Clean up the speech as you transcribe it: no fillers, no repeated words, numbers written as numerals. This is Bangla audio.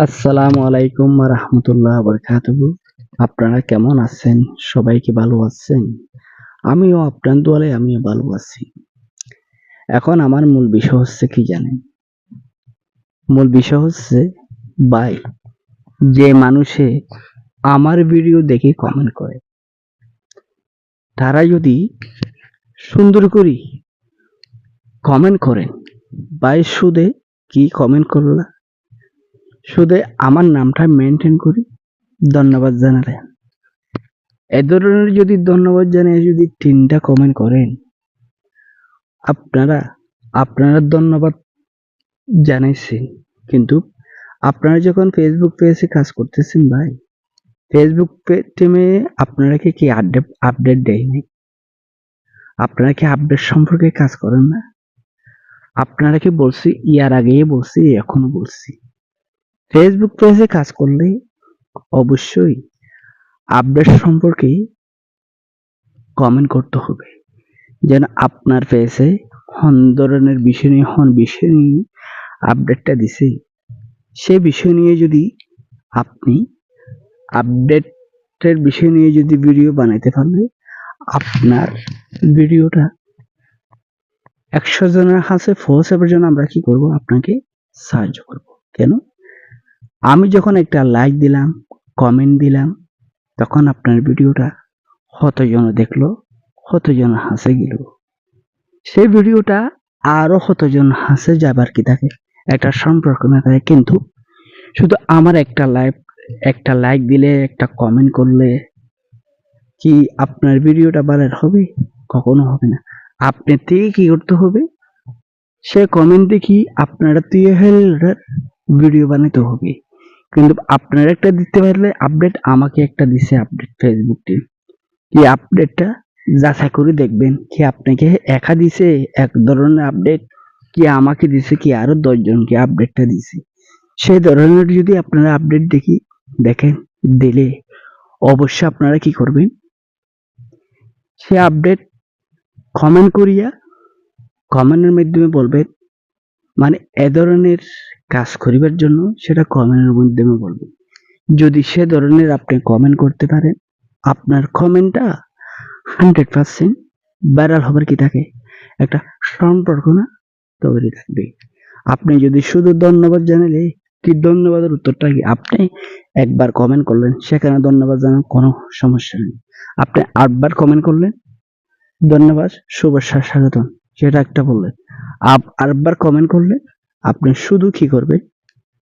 আসসালামু আলাইকুম ওয়া রাহমাতুল্লাহি ওয়া বারাকাতুহু। আপনারা কেমন আছেন? সবাই কি ভালো আছেন? আমিও আপনার দোয়ালে আমিও ভালো আছি। এখন আমার মূল বিষয় হচ্ছে কি জানেন? মূল বিষয় হচ্ছে ভাই, যে মানুষে আমার ভিডিও দেখে কমেন্ট করে, তারা যদি সুন্দর করে কমেন্ট করেন, ভাই শুধু কি কমেন্ট করলা? শুধু আমার নামটা মেনটেন করি ধন্যবাদ জানালেন। এ ধরনের যদি ধন্যবাদ জানিয়ে যদি ৩টা কমেন্ট করেন, আপনারা আপনারা ধন্যবাদ জানাইছেন, কিন্তু আপনারা যখন ফেসবুক পেজে কাজ করতেছেন ভাই, ফেসবুক টিমে আপনারা কি আপডেট দেয় নাই? আপনারা কি আপডেট সম্পর্কে কাজ করেন না? আপনারা কি বলছি, ইয়ার আগেই বলছি, এখনো বলছি, ফেসবুক পেজে কাজ করলে অবশ্যই আপডেট সম্পর্কে কমেন্ট করতে হবে, যেন আপনার পেজে হন ধরনের বিষয় নিয়ে আপডেটটা দিছে, সে বিষয় নিয়ে যদি আপনি আপডেটের বিষয় নিয়ে যদি ভিডিও বানাইতে পারলে, আপনার ভিডিওটা ১০০ জনের কাছে পৌঁছাবার জন্য আমরা কি করব? আপনাকে সাহায্য করব। কেন? আমি যখন একটা লাইক দিলাম, কমেন্ট দিলাম, তখন আপনার ভিডিওটা কতজন দেখলো, কতজন হাসে গেল, সেই ভিডিওটা আরো কতজন হাসে যাবার কি থাকে, একটা সম্পর্ক না থাকে। কিন্তু শুধু আমার একটা লাইক দিলে, একটা কমেন্ট করলে কি আপনার ভিডিওটা ভাইরাল হবে? কখনো হবে না। আপনি থেকে কি করতে হবে? সে কমেন্ট দেখি আপনারা ভিডিও বানাতে হবে। কিন্তু আপনারা একটা দিতে পারলে আপডেট, আমাকে একটা দিছে আপডেট ফেসবুক টিম, কি আপডেটটা যাচাই করে দেখবেন কি আপনাকে একা দিছে এক ধরনের আপডেট, কি আমাকে দিছে, কি আরো ১০ জনকে আপডেটটা দিছে। সেই ধরনের যদি আপনারা আপডেট দেখেন দিলে, অবশ্যই আপনারা কি করবেন? সে আপডেট কমেন্টের মাধ্যমে বলবেন, মানে এ ধরনের কাজ করিবার জন্য সেটা কমেন্টের মাধ্যমে বলবেন। যদি সে ধরনের আপনি কমেন্ট করতে পারেন, আপনার কমেন্টটা 100% ভাইরাল হবার কি থাকে, একটা সম্পর্ক না তৈরি থাকবে। আপনি যদি শুধু ধন্যবাদ জানালে, কি ধন্যবাদের উত্তরটা কি? আপনি একবার কমেন্ট করলেন, সেখানে ধন্যবাদ জানান, কোনো সমস্যা নেই। আপনি ৮ বার কমেন্ট করলেন, ধন্যবাদ, শুভেচ্ছা, স্বাগতম, সেটা একটা বললেন। ৮ বার কমেন্ট করলে আপনি শুধু কি করবেন?